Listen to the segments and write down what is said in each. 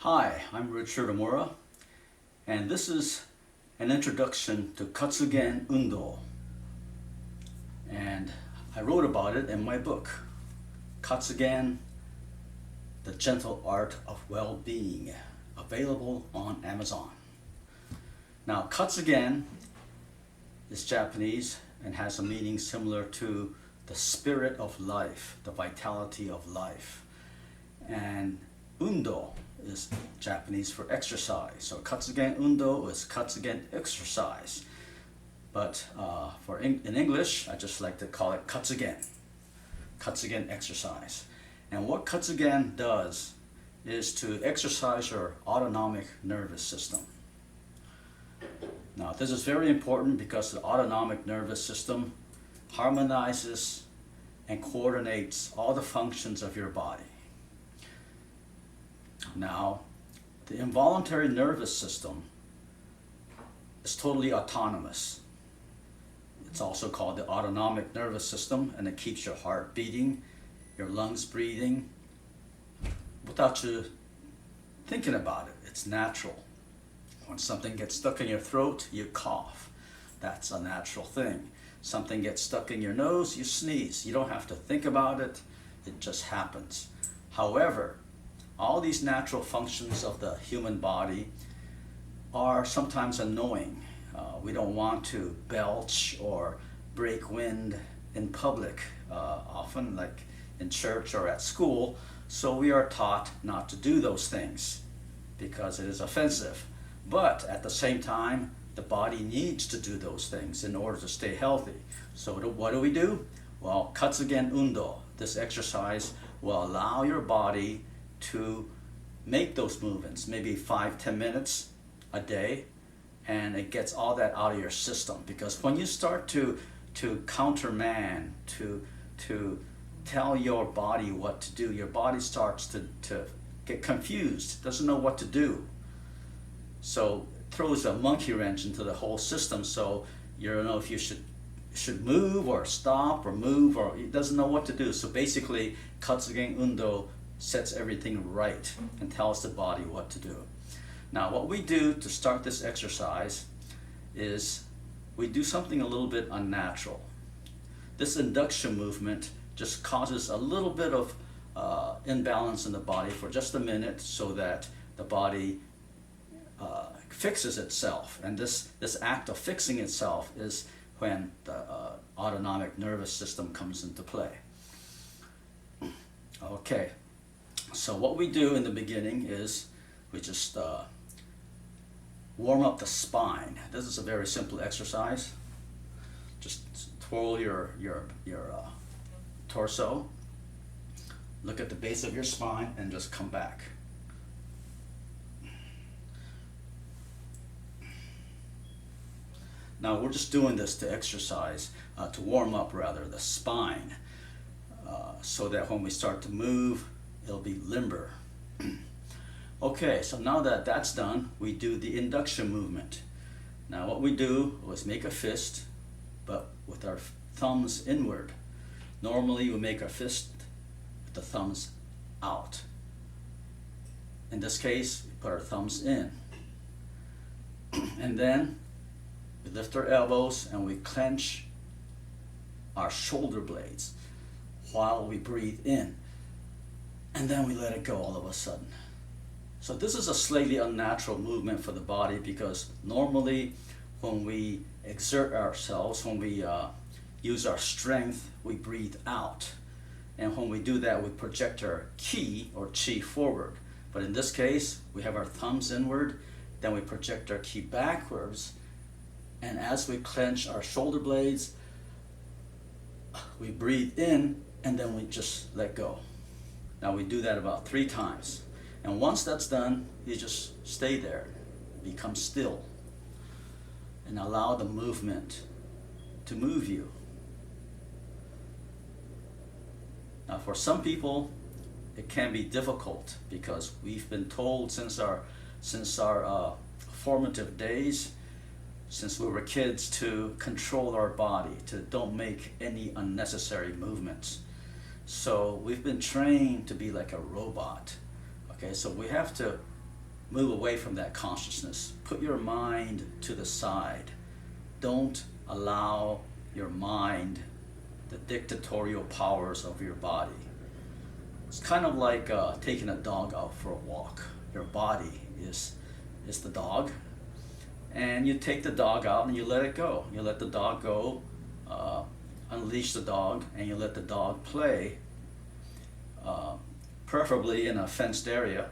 Hi, I'm Richard Amura, and this is an introduction to Katsugen Undo. And I wrote about it in my book, Katsugen, The Gentle Art of Well-Being, available on Amazon. Now, Katsugen is Japanese and has a meaning similar to the spirit of life, the vitality of life. And Undo is Japanese for exercise. So Katsugen Undo is Katsugen exercise. But in English, I just like to call it Katsugen. Katsugen exercise. And what Katsugen does is to exercise your autonomic nervous system. Now, this is very important because the autonomic nervous system harmonizes and coordinates all the functions of your body. Now, the involuntary nervous system is totally autonomous. It's also called the autonomic nervous system, and it keeps your heart beating, your lungs breathing, without you thinking about it. It's natural. When something gets stuck in your throat, you cough. That's a natural thing. Something gets stuck in your nose, you sneeze. You don't have to think about it. It just happens. However, all these natural functions of the human body are sometimes annoying. We don't want to belch or break wind in public, often like in church or at school. So we are taught not to do those things because it is offensive. But at the same time, the body needs to do those things in order to stay healthy. So what do? Well, Katsugen Undo, this exercise will allow your body to make those movements, maybe 5-10 minutes a day, and it gets all that out of your system. Because when you start to countermand, to tell your body what to do, your body starts to get confused, doesn't know what to do. So it throws a monkey wrench into the whole system, so you don't know if you should move or stop or move, or it doesn't know what to do. So basically, Katsugen Undo sets everything right and tells the body what to do. Now, what we do to start this exercise is we do something a little bit unnatural. This induction movement just causes a little bit of imbalance in the body for just a minute so that the body fixes itself. And this act of fixing itself is when the autonomic nervous system comes into play. Okay. So what we do in the beginning is we just warm up the spine. This is a very simple exercise. Just twirl your torso, look at the base of your spine, and just come back. Now we're just doing this to exercise, to warm up rather, the spine, so that when we start to move, it'll be limber. Okay, so now that that's done, we do the induction movement. Now what we do is make a fist, but with our thumbs inward. Normally we make our fist with the thumbs out. In this case, we put our thumbs in. And then we lift our elbows and we clench our shoulder blades while we breathe in. And then we let it go all of a sudden. So this is a slightly unnatural movement for the body because normally when we exert ourselves, when we use our strength, we breathe out. And when we do that, we project our ki or chi forward. But in this case, we have our thumbs inward, then we project our ki backwards. And as we clench our shoulder blades, we breathe in and then we just let go. Now we do that about 3 times. And once that's done, you just stay there, become still, and allow the movement to move you. Now for some people, it can be difficult because we've been told since our formative days, since we were kids, to control our body, to don't make any unnecessary movements. So we've been trained to be like a robot. Okay, so we have to move away from that consciousness. Put your mind to the side. Don't allow your mind the dictatorial powers of your body. It's kind of like taking a dog out for a walk. Your body is the dog, and you take the dog out and you let it go. You let the dog go, unleash the dog, and you let the dog play, preferably in a fenced area,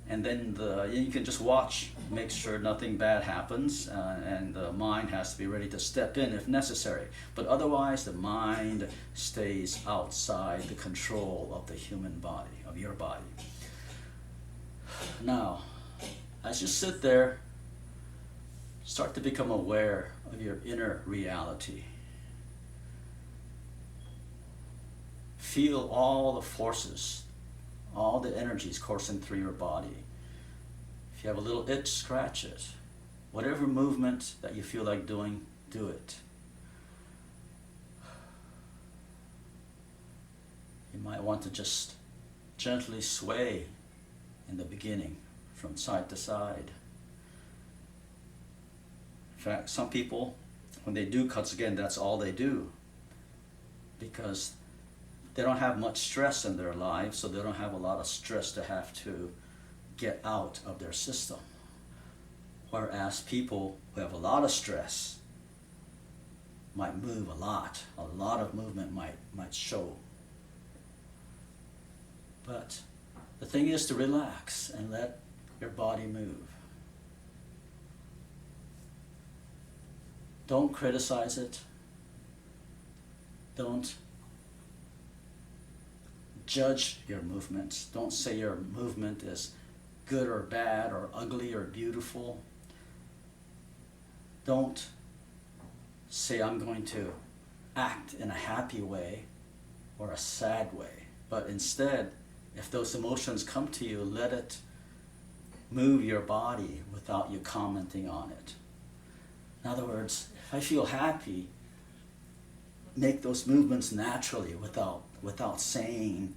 and then you can just watch, make sure nothing bad happens, and the mind has to be ready to step in if necessary. But otherwise, the mind stays outside the control of the human body, of your body. Now, as you sit there, start to become aware of your inner reality. Feel all the forces, all the energies coursing through your body. If you have a little itch, scratch it. Whatever movement that you feel like doing, do it. You might want to just gently sway in the beginning from side to side. In fact, some people, when they do Katsugen, that's all they do, because they don't have much stress in their lives, so they don't have a lot of stress to have to get out of their system. Whereas people who have a lot of stress might move a lot of movement might show. But the thing is to relax and let your body move. Don't criticize it. Don't judge your movements. Don't say your movement is good or bad or ugly or beautiful. Don't say I'm going to act in a happy way or a sad way. But instead, if those emotions come to you, let it move your body without you commenting on it. In other words, if I feel happy, make those movements naturally without saying,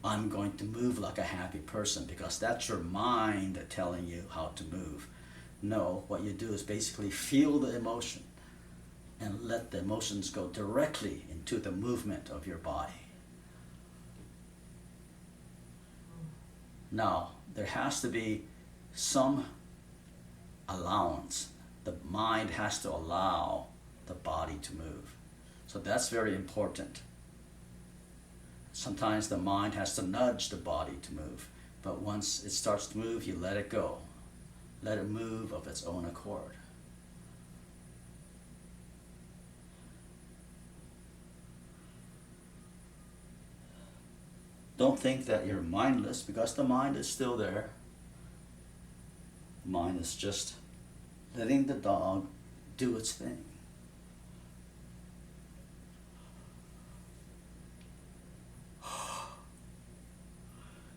I'm going to move like a happy person, because that's your mind telling you how to move. No, what you do is basically feel the emotion and let the emotions go directly into the movement of your body. Now, there has to be some allowance. The mind has to allow the body to move. So that's very important. Sometimes the mind has to nudge the body to move, but once it starts to move, you let it go. Let it move of its own accord. Don't think that you're mindless, because the mind is still there. The mind is just letting the dog do its thing.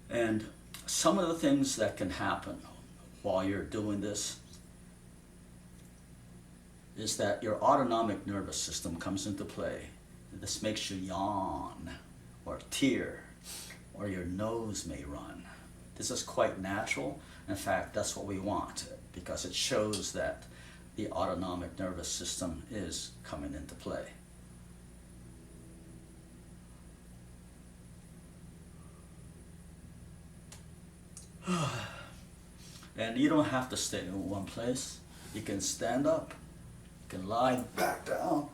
And some of the things that can happen while you're doing this is that your autonomic nervous system comes into play. This makes you yawn or tear, or your nose may run. This is quite natural. In fact, that's what we want, because it shows that the autonomic nervous system is coming into play. And you don't have to stay in one place. You can stand up, you can lie back down.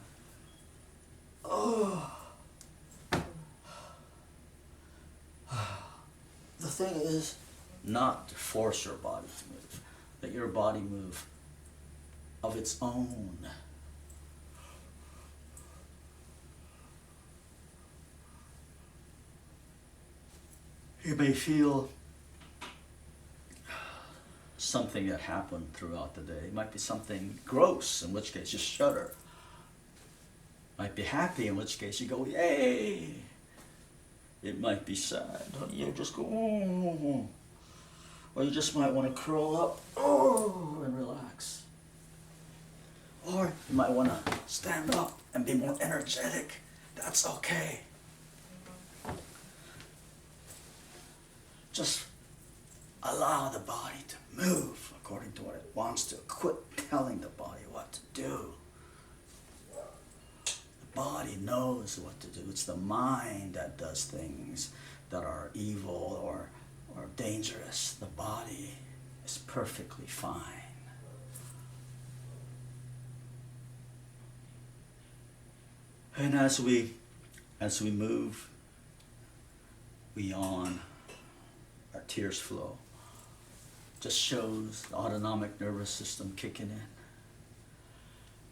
The thing is not to force your body to move. Let your body move of its own. You may feel something that happened throughout the day. It might be something gross, in which case you shudder. Might be happy, in which case you go, yay! It might be sad, you just go, oh. Or you just might want to curl up, oh, and relax. Or you might want to stand up and be more energetic. That's okay. Just Allow the body to move according to what it wants to. Quit telling the body what to do. The body knows what to do. It's the mind that does things that are evil or dangerous. The body is perfectly fine. And as we move, we yawn, our tears flow. Just shows the autonomic nervous system kicking in.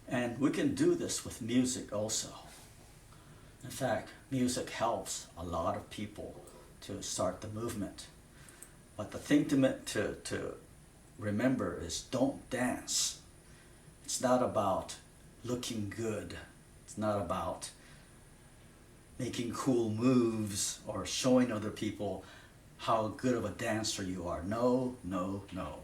And we can do this with music also. In fact, music helps a lot of people to start the movement. But the thing to remember is don't dance. It's not about looking good. It's not about making cool moves or showing other people how good of a dancer you are. No, no, no.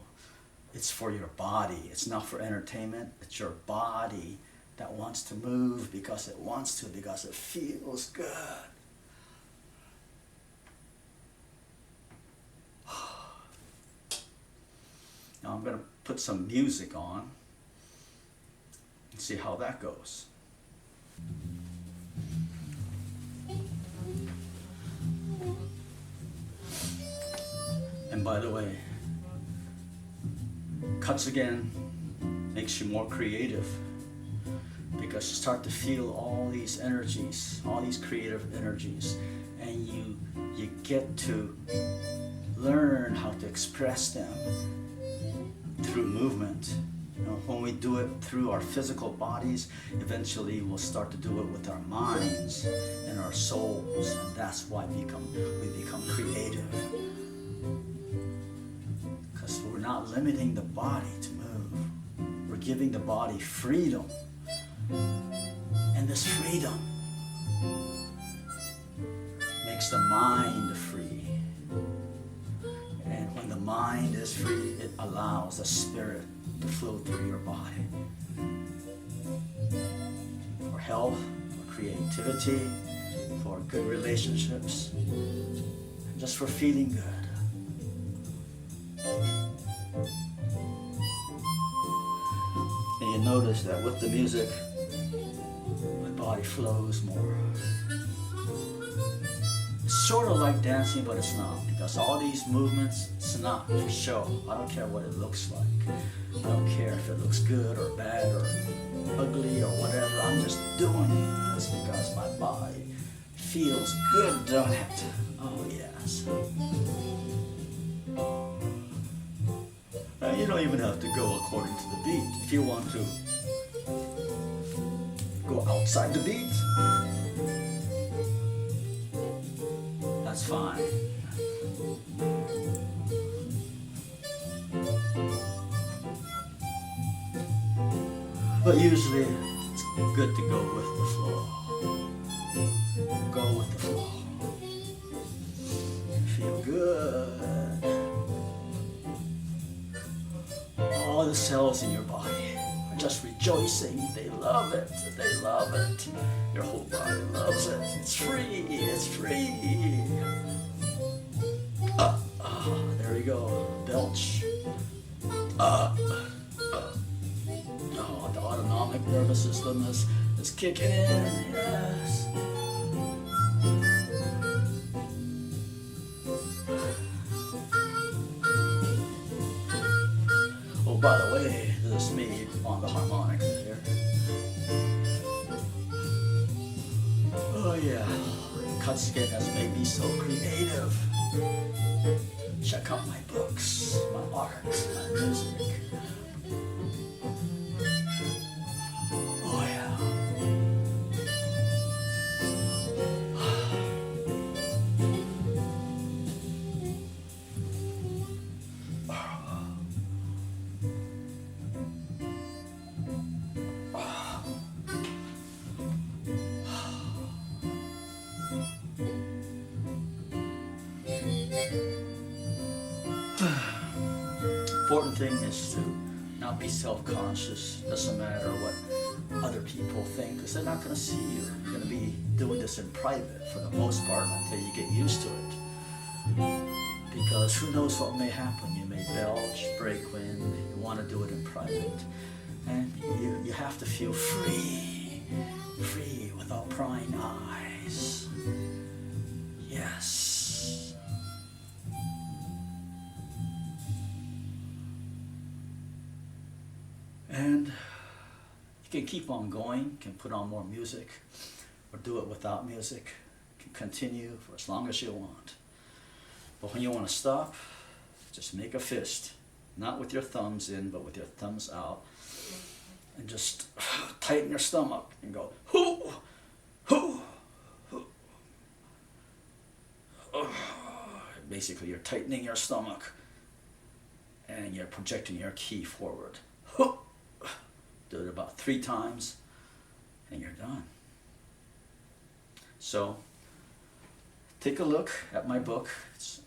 It's for your body. It's not for entertainment. It's your body that wants to move because it wants to, because it feels good. Now I'm going to put some music on and see how that goes. And by the way, Katsugen makes you more creative because you start to feel all these energies, all these creative energies, and you get to learn how to express them through movement. You know, when we do it through our physical bodies, eventually we'll start to do it with our minds and our souls, and that's why we become creative. Because we're not limiting the body to move. We're giving the body freedom. And this freedom makes the mind free. And when the mind is free, it allows the spirit to flow through your body. For health, for creativity, for good relationships, and just for feeling good. And you notice that with the music, the body flows more. It's sort of like dancing, but it's not, because all these movements, it's not for show. I don't care what it looks like. I don't care if it looks good or bad or ugly or whatever. I'm just doing this because my body feels good, don't it? Oh yes. You don't even have to go according to the beat. If you want to go outside the beat, that's fine. But usually it's good to go with the flow. Go with the flow. Feel good. All the cells in your body are just rejoicing. They love it. They love it. Your whole body loves it. It's free. It's free. There we go. Belch. The autonomic nervous system is kicking in. Yes. Oh, by the way, this is me on the harmonica here. Oh yeah, Katsugen has made me so creative. Check out my books, my art, my music. Oh yeah. Important thing is to not be self-conscious. Doesn't matter what other people think, because they're not going to see you. You're going to be doing this in private for the most part until you get used to it. because who knows what may happen. You may belch, break wind, you want to do it in private. And you have to feel free, free without prying eyes. Yes. And you can keep on going, you can put on more music, or do it without music. You can continue for as long as you want. But when you want to stop, just make a fist, not with your thumbs in, but with your thumbs out. And just tighten your stomach and go, hoo, hoo, hoo. Basically, you're tightening your stomach and you're projecting your ki forward. Hoo. Do it about 3 times and you're done. So, take a look at my book. It's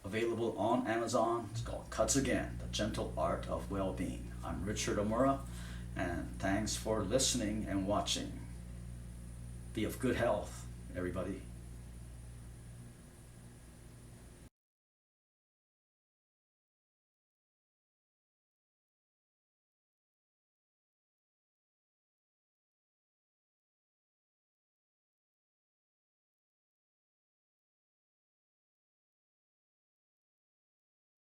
available on Amazon. It's called Katsugen, The Gentle Art of Well-Being. I'm Richard Omura, and thanks for listening and watching. Be of good health, everybody.